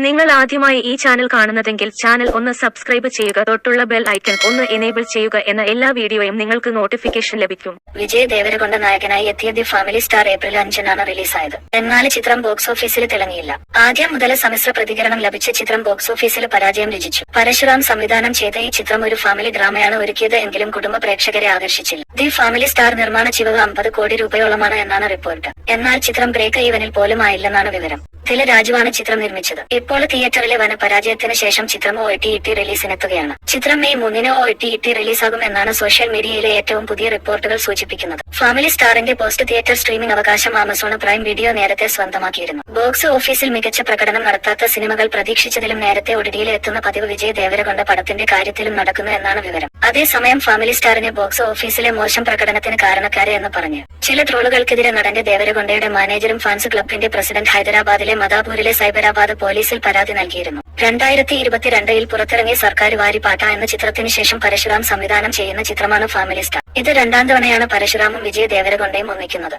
നിങ്ങൾ ആദ്യമായി ഈ ചാനൽ കാണുന്നതെങ്കിൽ ചാനൽ ഒന്ന് സബ്സ്ക്രൈബ് ചെയ്യുക, തൊട്ടുള്ള ബെൽ ഐക്കൺ ഒന്ന് എനേബിൾ ചെയ്യുക. എന്ന എല്ലാ വീഡിയോയും നിങ്ങൾക്ക് നോട്ടിഫിക്കേഷൻ ലഭിക്കും. വിജയ് ദേവരകൊണ്ട നായകനായി എത്തിയ ദി ഫാമിലി സ്റ്റാർ ഏപ്രിൽ 5-നാണ് റിലീസായത്. എന്നാൽ ചിത്രം ബോക്സ് ഓഫീസിൽ തിളങ്ങിയില്ല. ആദ്യം മുതൽ സമ്മിശ്ര പ്രതികരണം ലഭിച്ച ചിത്രം ബോക്സ് ഓഫീസിൽ പരാജയം രുചിച്ചു. പരശുറാം സംവിധാനം ചെയ്ത ഈ ചിത്രം ഒരു ഫാമിലി ഡ്രാമയാണ് ഒരുക്കിയത് എങ്കിലും കുടുംബ പ്രേക്ഷകരെ ആകർഷിച്ചില്ല. ദി ഫാമിലി സ്റ്റാർ നിർമ്മാണ ചിലവ് 50 കോടി രൂപയോളമാണ് എന്നാണ് റിപ്പോർട്ട്. എന്നാൽ ചിത്രം ബ്രേക്ക് ഈവനിൽ പോലും ആയില്ലെന്നാണ് വിവരം. തില രാജുവാണ് ചിത്രം നിർമ്മിച്ചത്. ഇപ്പോൾ തിയേറ്ററിലെ വൻ പരാജയത്തിന് ശേഷം ചിത്രം OTT റിലീസിനെത്തുകയാണ്. ചിത്രം മെയ് 3-ന് OTT റിലീസാകും എന്നാണ് സോഷ്യൽ മീഡിയയിലെ ഏറ്റവും പുതിയ റിപ്പോർട്ടുകൾ സൂചിപ്പിക്കുന്നത്. ഫാമിലി സ്റ്റാറിന്റെ പോസ്റ്റ് തിയേറ്റർ സ്ട്രീമിംഗ് അവകാശം ആമസോൺ പ്രൈം വീഡിയോ നേരത്തെ സ്വന്തമാക്കിയിരുന്നു. ബോക്സ് ഓഫീസിൽ മികച്ച പ്രകടനം നടത്താത്ത സിനിമകൾ പ്രതീക്ഷിച്ചതിലും നേരത്തെ OTTയിൽ എത്തുന്ന പതിവ് വിജയ് ദേവരകൊണ്ട പടത്തിന്റെ കാര്യത്തിലും നടക്കുന്നു എന്നാണ് വിവരം. അതേസമയം ഫാമിലി സ്റ്റാറിനെ ബോക്സ് ഓഫീസിലെ മോശം പ്രകടനത്തിന് കാരണക്കാരെ എന്ന് പറഞ്ഞു ചില ട്രോളുകൾക്കെതിരെ നടന്റെ ദേവരകൊണ്ടയുടെ മാനേജരും ഫാൻസ് ക്ലബിന്റെ പ്രസിഡന്റ് ഹൈദരാബാദിലെ മദാപൂരിലെ സൈബരാബാദ് പോലീസിൽ പരാതി നൽകിയിരുന്നു. 2022-ൽ പുറത്തിറങ്ങിയ സർക്കാർ വാരിപ്പാട്ട എന്ന ചിത്രത്തിന് ശേഷം പരശുറാം സംവിധാനം ചെയ്യുന്ന ചിത്രമാണ് ഫാമിലി സ്റ്റാർ. ഇത് രണ്ടാം തവണയാണ് പരശുറാമും വിജയ് ദേവരകൊണ്ടയും ഒന്നിക്കുന്നത്.